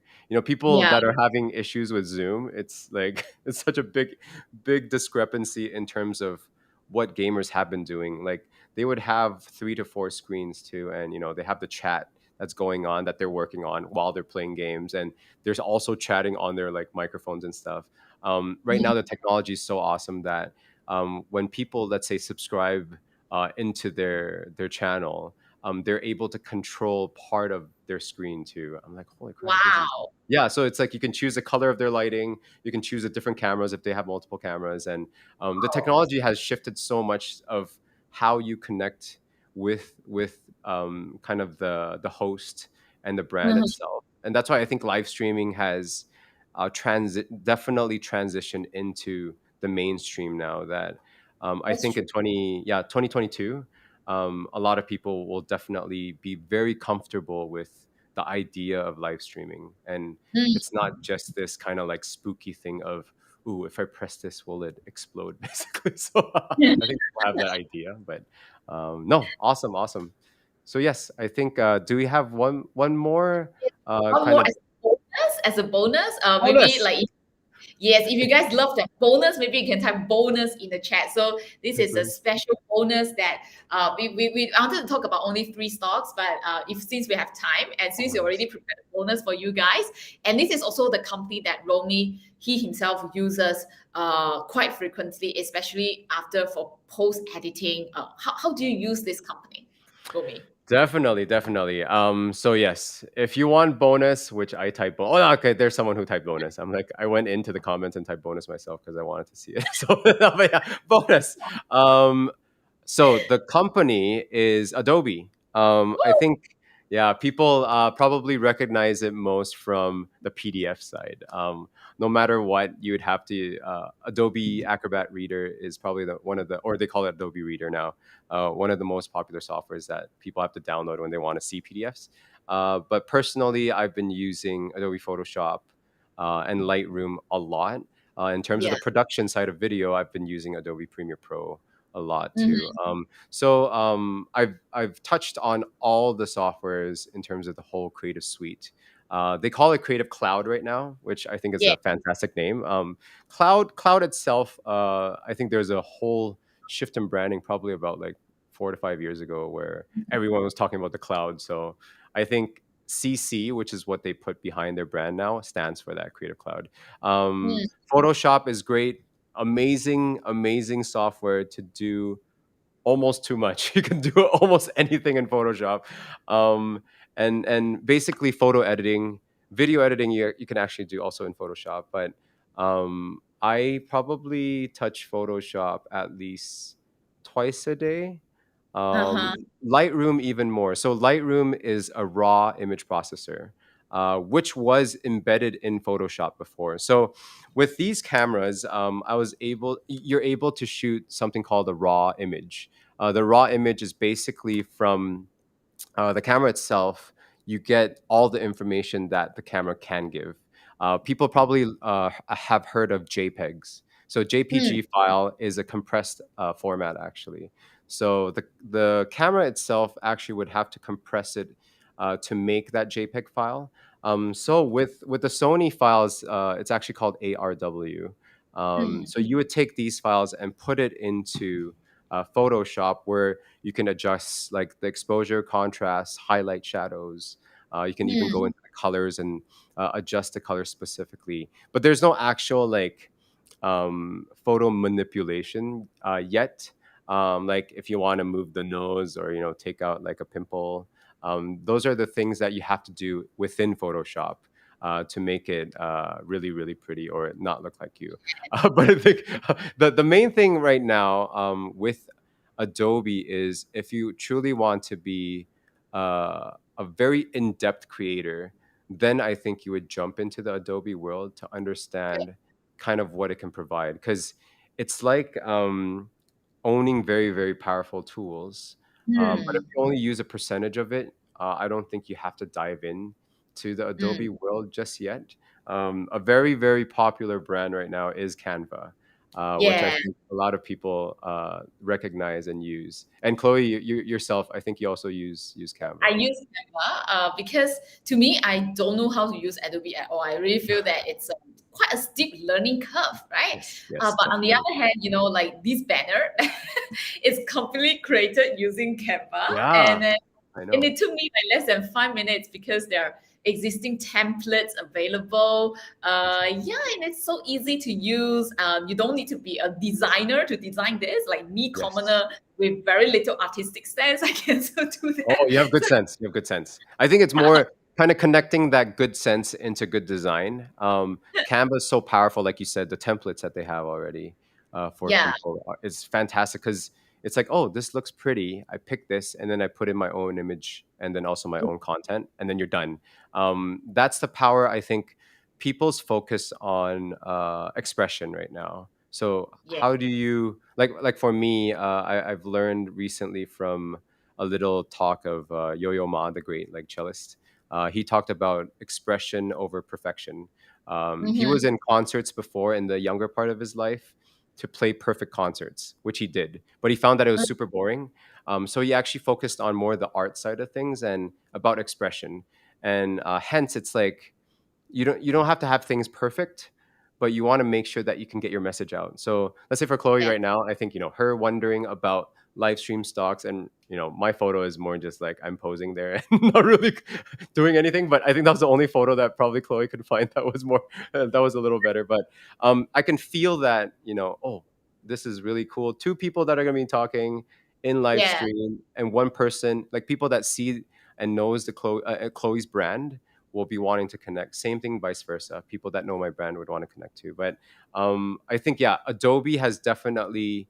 people Yeah. that are having issues with Zoom, it's like it's such a big discrepancy in terms of what gamers have been doing. Like, they would have 3 to 4 screens too, and they have the chat that's going on that they're working on while they're playing games, and there's also chatting on their like microphones and stuff. Right now Mm. the technology is so awesome that when people, let's say, subscribe into their channel, they're able to control part of their screen too. I'm like, holy crap, this is, Wow. yeah. So it's like you can choose the color of their lighting, you can choose the different cameras if they have multiple cameras, and the technology has shifted so much of how you connect with kind of the host and the brand Mhm. itself, and that's why I think live streaming has definitely transitioned into the mainstream now. That I That's think true. in 2022, a lot of people will definitely be very comfortable with the idea of live streaming, and it's Mm. not just this kind of like spooky thing of, ooh, if I press this, will it explode? Basically, so I think people have that idea, but no, awesome, awesome. So yes, I think do we have one more One kind more of as a bonus, maybe bonus? like yes, if you guys love that bonus, maybe you can type bonus in the chat. So this is a special bonus that we wanted to talk about only three stocks, but if since we have time and since you Bonus. already prepared a bonus for you guys, and this is also the company that Romy he himself uses quite frequently, especially after for post editing. How do you use this company, Romy? Definitely, definitely. So yes, if you want bonus, which I type, oh, okay, there's someone who typed bonus. I'm like, I went into the comments and typed bonus myself because I wanted to see it. So, but yeah, bonus. Um, so the company is Adobe. I Woo! think, yeah, people probably recognize it most from the PDF side. No matter what, you would have to. Adobe Acrobat Reader is probably one of the, or they call it Adobe Reader now, one of the most popular softwares that people have to download when they want to see PDFs. But personally, I've been using Adobe Photoshop and Lightroom a lot. In terms of the Yes. production side of video, I've been using Adobe Premiere Pro a lot too. Mhm. I've touched on all the softwares in terms of the whole Creative Suite. They call it Creative Cloud right now, which I think is Yeah. a fantastic name. Cloud itself, I think there's a whole shift in branding probably about like 4 to 5 years ago where everyone was talking about the cloud. So I think CC, which is what they put behind their brand now, stands for that Creative Cloud. Mm. Photoshop is great, amazing, amazing software to do almost too much. You can do almost anything in Photoshop, and basically photo editing, video editing. You can actually do also in Photoshop, but I probably touch Photoshop at least twice a day. Uh-huh. Lightroom even more. So Lightroom is a raw image processor, which was embedded in Photoshop before. So with these cameras, you're able to shoot something called a raw image. The raw image is basically from the camera itself. You get all the information that the camera can give. People probably have heard of JPEGs. So Mm. JPG file is a compressed format actually. So the camera itself actually would have to compress it to make that JPEG file. So with the Sony files, it's actually called ARW. Mm. So you would take these files and put it into Photoshop, where you can adjust like the exposure, contrast, highlight, shadows. You can even Mm. go into the colors and adjust the color specifically. But there's no actual like photo manipulation yet. Like if you want to move the nose or take out like a pimple, those are the things that you have to do within Photoshop. To make it really, really pretty or not look like you. But I think the main thing right now with Adobe is if you truly want to be a very in depth creator, then I think you would jump into the Adobe world to understand kind of what it can provide. Because it's like owning very, very powerful tools. But if Hmm. you only use a percentage of it, I don't think you have to dive in to the Adobe Mm. world just yet. A very, very popular brand right now is Canva, which I Yeah. think a lot of people recognize and use. And Chloe, you yourself, I think you also use I Canva. use Canva because to me, I don't know how to use Adobe at all. I really feel that it's quite a steep learning curve, right? Yes, yes, But on the definitely. other hand, like this banner is completely created using Canva, Yeah, and then I and know. it took me like less than 5 minutes because there are existing templates available. Yeah, and it's so easy to use. You don't need to be a designer to design this. Like me, Yes. commoner with very little artistic sense, I can still do Oh, that. you have good So sense. You have good sense. I think it's more kind of connecting that good sense into good design. Canva is so powerful, like you said, the templates that they have already for yeah, people is fantastic because it's like, oh, this looks pretty. I pick this and then I put in my own image and then also my own content, and then you're done. That's the power. I think people's focus on expression right now. So yeah. how do you like for me? I've learned recently from a little talk of Yo-Yo Ma, the great like cellist. He talked about expression over perfection. He was Hmm. in concerts before in the younger part of his life to play perfect concerts, which he did, but he found that it was super boring. So he actually focused on more the art side of things and about expression, and hence it's like you don't have to have things perfect, but you want to make sure that you can get your message out. So let's say for Chloe Yeah, right now, I think her wondering about live stream stocks, and my photo is more just like I'm posing there and not really doing anything. But I think that was the only photo that probably Chloe could find that was more that was a little better. But I can feel that oh, this is really cool. Two people that are going to be talking in live yeah. stream, and one person, like people that see and knows the Chloe's brand will be wanting to connect. Same thing, vice versa. People that know my brand would want to connect to. But I think yeah, Adobe has definitely.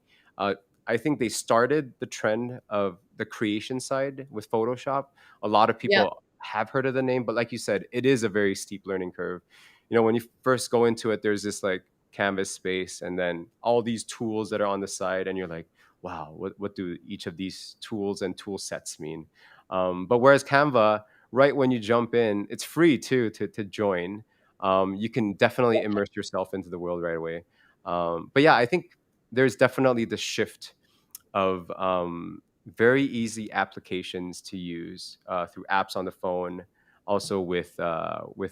I think they started the trend of the creation side with Photoshop. A lot of Yeah. people have heard of the name, but like you said, it is a very steep learning curve. When you first go into it, there's this like canvas space, and then all these tools that are on the side, and you're like, wow, what do each of these tools and tool sets mean? But whereas Canva, right when you jump in, it's free too to join. You can definitely immerse yourself into the world right away. But yeah, I think there's definitely the shift of very easy applications to use through apps on the phone, also with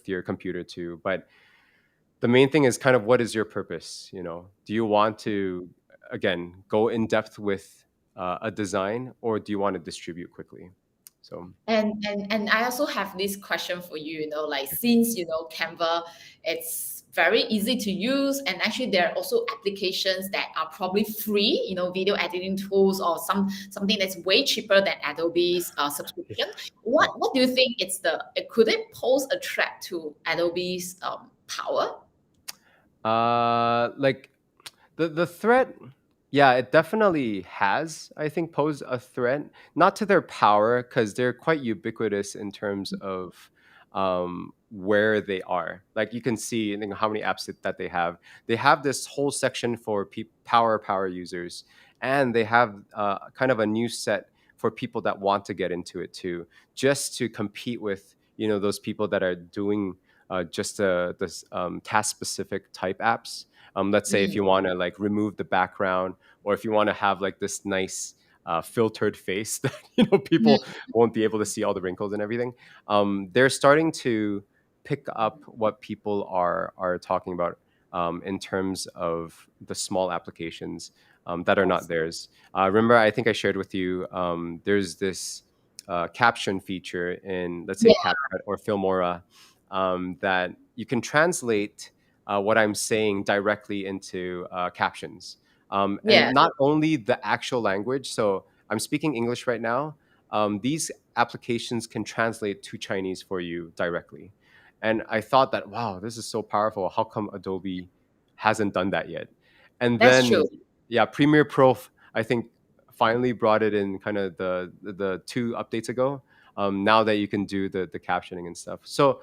your computer too. But the main thing is kind of what is your purpose? Do you want to again go in depth with a design, or do you want to distribute quickly? So And I also have this question for you, like since Canva, it's very easy to use, and actually there are also applications that are probably free, video editing tools or something that's way cheaper than Adobe's subscription. yeah. What do you think could it pose a threat to Adobe's power? Like the threat, yeah, it definitely has, I think, posed a threat, not to their power, because they're quite ubiquitous in terms of where they are. Like you can see, how many apps that they have. They have this whole section for power users, and they have kind of a new set for people that want to get into it too, just to compete with those people that are doing just this task specific type apps. Let's say if Mm, you want to like remove the background, or if you want to have like this nice filtered face that mm, people won't be able to see all the wrinkles and everything. They're starting to pick up what people are talking about in terms of the small applications that are not yes. theirs. Remember, I think I shared with you. There's this caption feature in, let's say, Yeah, CapCut or Filmora, that you can translate what I'm saying directly into captions. And yeah. not only the actual language, so I'm speaking English right now. These applications can translate to Chinese for you directly. And I thought that, wow, this is so powerful. How come Adobe hasn't done that yet? And That's true. then, yeah, Premiere Pro, I think, finally brought it in kind of the two updates ago. Now that you can do the captioning and stuff. So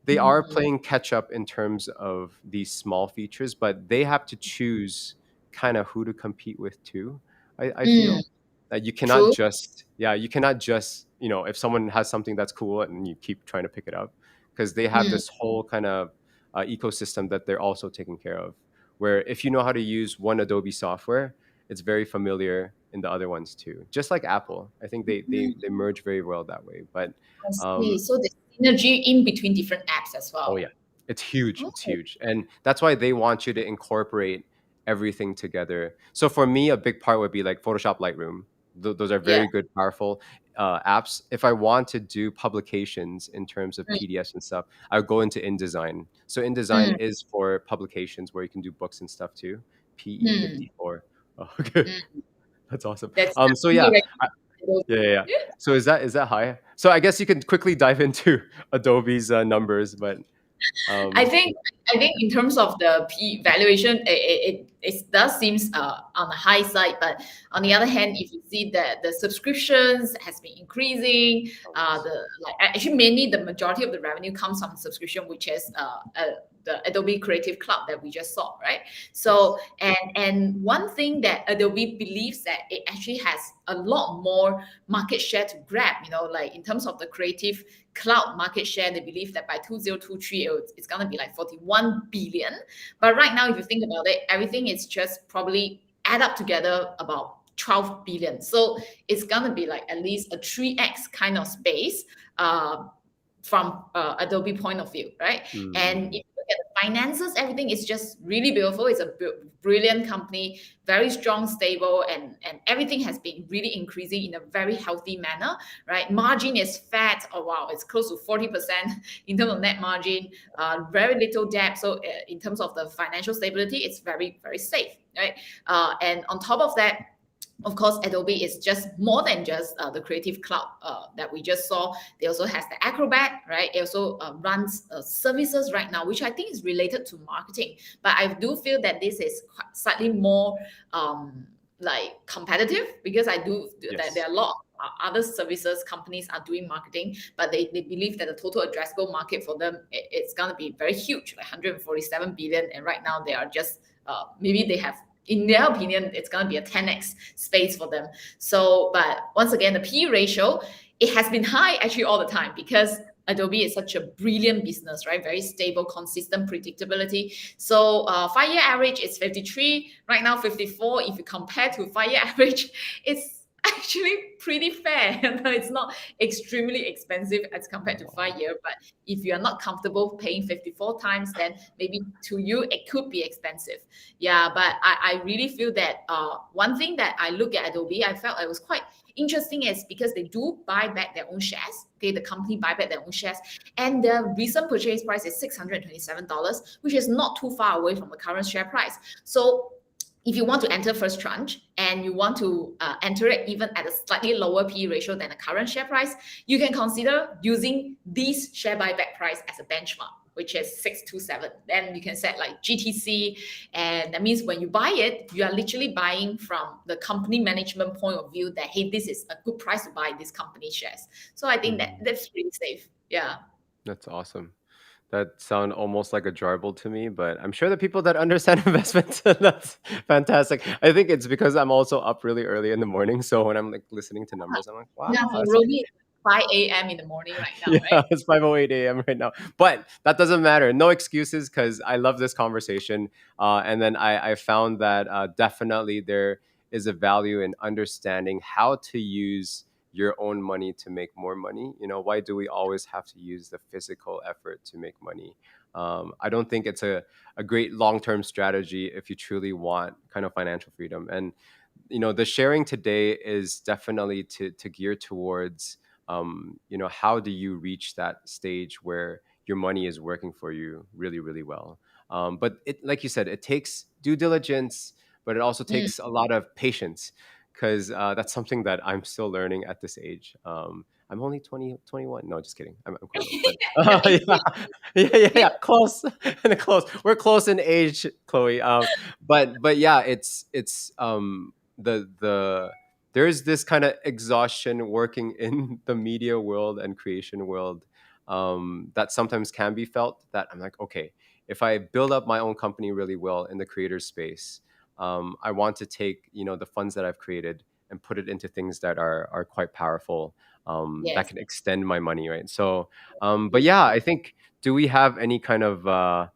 they are playing catch up in terms of these small features, but they have to choose kind of who to compete with too. I Mm, feel that you cannot true. just, yeah, you cannot just, if someone has something that's cool and you keep trying to pick it up, because they have Mm, this whole kind of ecosystem that they're also taking care of. Where if you know how to use one Adobe software, it's very familiar in the other ones too. Just like Apple, I think they mm. merge very well that way. But I see. um, So there's synergy in between different apps as oh well. yeah, it's huge. It's Oh, huge, and that's why they want you to incorporate everything together. So for me, a big part would be like Photoshop, Lightroom. Those are yeah. very good, powerful apps. If I want to do publications in terms of Mm, PDFs and stuff, I would go into InDesign. So InDesign mm, is for publications where you can do books and stuff too. PE mm, 54. Oh, okay, mm. that's awesome. That's So definitely yeah, recommendable. yeah, yeah, yeah. So is that high? So I guess you can quickly dive into Adobe's numbers, but I um, think I think in terms of the P valuation, it does seems on the high side, but on the other hand, if you see that the subscriptions has been increasing, oh yes. the like actually mainly the majority of the revenue comes from subscription, which is the Adobe Creative Cloud that we just saw, right? Yes. So and one thing that Adobe believes that it actually has a lot more market share to grab, like in terms of the creative cloud market share, they believe that by 2023 it's going to be like 41 billion. But right now, if you think about it, everything is just probably add up together about 12 billion. So it's going to be like at least a 3x kind of space uh, from Adobe point of view, right? And if Mm-hmm. you look at the finances, everything is just really beautiful. It's a brilliant company, very strong, stable, and everything has been really increasing in a very healthy manner, right? Margin is fat. Oh wow, it's close to 40% in terms of net margin. Very little debt. So in terms of the financial stability, it's very very safe, right? And on top of that, of course, Adobe is just more than just the Creative Cloud that we just saw. They also has the Acrobat, right? It also runs services right now, which I think is related to marketing. But I do feel that this is slightly more like competitive, because I do that there Yes. are a lot of other services companies are doing marketing, but they believe that the total addressable market for them, it's going to be very huge, like 147 billion. And right now they are just maybe they have, in their opinion, it's going to be a 10x space for them. So, but once again, the P ratio, it has been high actually all the time, because Adobe is such a brilliant business, right? Very stable, consistent predictability. So 5-year average is 53, right now 54. If you compare to 5-year average, it's actually pretty fair. It's not extremely expensive as compared to Wow. 5-year, but if you are not comfortable paying 54 times, then maybe to you it could be expensive. Yeah, but I really feel that one thing that I look at Adobe, I felt it was quite interesting, is because they do buy back their own shares. Okay, the company buy back their own shares, and the recent purchase price is $627, which is not too far away from the current share price. So if you want to enter first tranche and you want to enter it even at a slightly lower P ratio than the current share price, you can consider using this share buyback price as a benchmark, which is 627. Then you can set like GTC, and that means when you buy it, you are literally buying from the company management point of view that, hey, this is a good price to buy this company shares. So I think that Mhm. that's really safe. Yeah. That's awesome. That sound almost like a jarble to me, but I'm sure the people that understand investments, that's fantastic. I think it's because I'm also up really early in the morning. So when I'm like listening to numbers, I'm like, Yeah, wow, for that's Romy, it's 5 a.m. in the morning right now, yeah, right? it's 5:08 a.m. right now. But that doesn't matter. No excuses because I love this conversation. And then I found that definitely there is a value in understanding how to use your own money to make more money. Why do we always have to use the physical effort to make money? I don't think it's a great long term strategy if you truly want kind of financial freedom. And the sharing today is definitely to gear towards how do you reach that stage where your money is working for you really really well. But it, like you said, it takes due diligence, but it also Mm. takes a lot of patience, because that's something that I'm still learning at this age. I'm only 20, 21. No, just kidding. I'm quite old, but You're yeah, 18. yeah, close. And close, we're close in age, Chloe. But yeah, it's the there's this kind of exhaustion working in the media world and creation world, that sometimes can be felt, that I'm like, okay, if I build up my own company really well in the creator space, I want to take, the funds that I've created and put it into things that are quite powerful, that Yes. can extend my money, right? So, but Agree. yeah, I think, do we have any kind of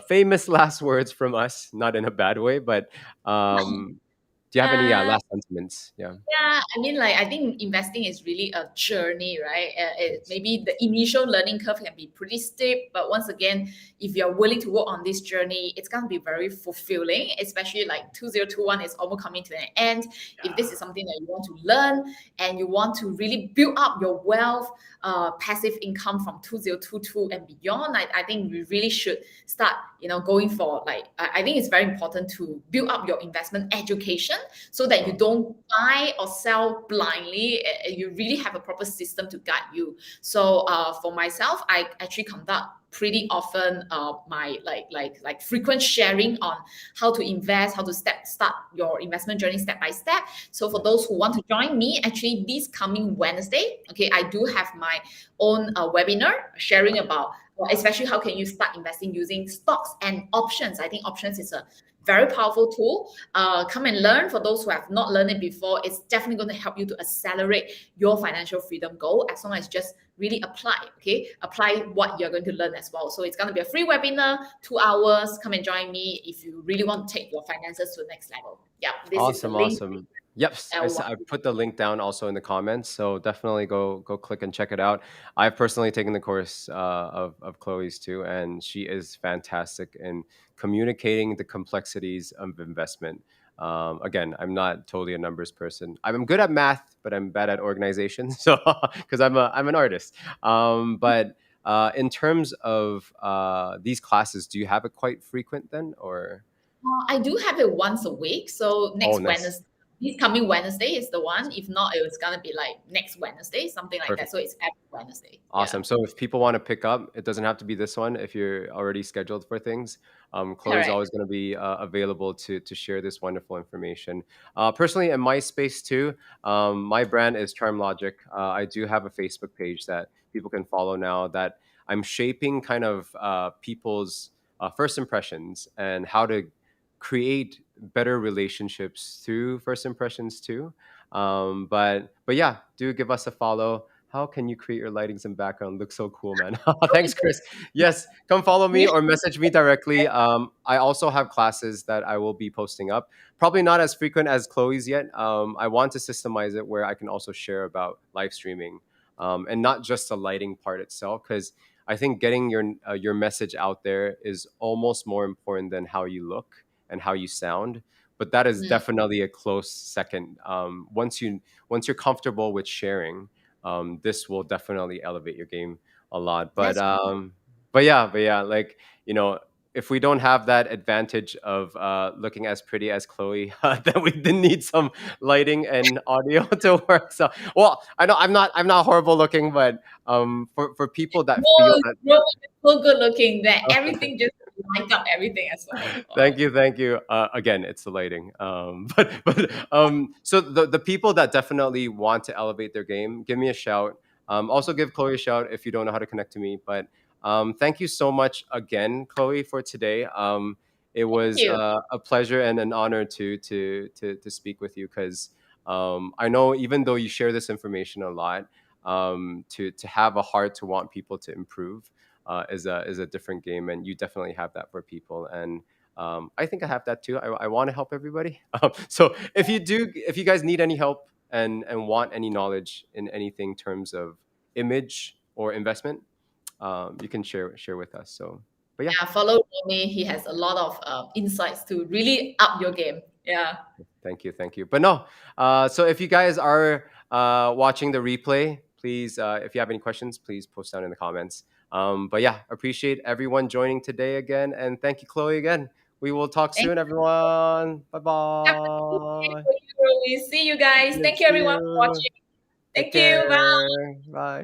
famous last words from us? Not in a bad way, but do you have any Uh, last sentiments? Yeah. Yeah, I mean, like, I think investing is really a journey, right? Yes. Maybe the initial learning curve can be pretty steep, but once again, if you're willing to work on this journey, it's going to be very fulfilling, especially like 2021 is almost coming to an end. If this is something that you want to learn and you want to really build up your wealth, passive income from 2022 and beyond, I think we really should start, going for like, I think it's very important to build up your investment education so that you Oh, don't buy or sell blindly. You really have a proper system to guide you. So for myself, I actually conduct pretty often my like frequent sharing on how to invest, how to start your investment journey step by step. So for nice. those who want to join me, actually this coming Wednesday, okay, I do have my own webinar sharing about especially how can you start investing using stocks and options. I think options is a very powerful tool. Come and learn. For those who have not learned it before, it's definitely going to help you to accelerate your financial freedom goal as long as just really apply. Okay, apply what you're going to learn as well. So it's going to be a free webinar, 2 hours. Come and join me if you really want to take your finances to the next level. Yeah, this is the Awesome, link. awesome. Yep, I put the link down also in the comments, so definitely go click and check it out. I've personally taken the course of Chloe's too, and she is fantastic in communicating the complexities of investment. Again, I'm not totally a numbers person. I'm good at math, but I'm bad at organization. So because I'm an artist. But in terms of these classes, do you have it quite frequent then, or? I do have it once a week. So Oh, next nice. Wednesday, this coming Wednesday is the one. If not, it's gonna be like next Wednesday, something like that. Perfect. So it's every Wednesday. Yeah, Awesome. So if people want to pick up, it doesn't have to be this one if you're already scheduled for things. Chloe's correct. always going to be available to share this wonderful information. Personally, in my space too, my brand is CharmLogiq. I do have a Facebook page that people can follow now, that I'm shaping kind of people's first impressions and how to create better relationships through first impressions too. But yeah, do give us a follow. How can you create your lightings and background look so cool, man? Thanks, Chris. Yes, come follow me Yeah. or message me directly. I also have classes that I will be posting up. Probably not as frequent as Chloe's yet. I want to systemize it where I can also share about live streaming, and not just the lighting part itself, because I think getting your message out there is almost more important than how you look and how you sound. But that is Mm, definitely a close second. Once you're comfortable with sharing, this will definitely elevate your game a lot. But that's but yeah, like, if we don't have that advantage of looking as pretty as Chloe, then we did need some lighting and audio to work. So, well, I know I'm not horrible looking, but for people that feel no, that. no, it's so good looking that everything just light up everything as well. Thank Wow. you, thank you. Again, it's the lighting. But so the people that definitely want to elevate their game, give me a shout. Also give Chloe a shout if you don't know how to connect to me. But thank you so much again, Chloe, for today. It Thank was you. a pleasure and an honor to speak with you, because I know, even though you share this information a lot, to have a heart to want people to improve is a different game, and you definitely have that for people. And I think I have that too. I want to help everybody. So if you guys need any help and want any knowledge in anything terms of image or investment, you can share with us. So, but yeah, Yeah, follow Tony. He has a lot of insights to really up your game. Yeah. thank you, thank you. But no, so if you guys are watching the replay, please, if you have any questions, please post down in the comments. But yeah, appreciate everyone joining today again, and thank you, Chloe, again. We will talk Thank soon, everyone. Bye Have a good day bye. for you. We see you guys. Thank you See everyone for you. watching. Take Thank you. Bye. care. Bye.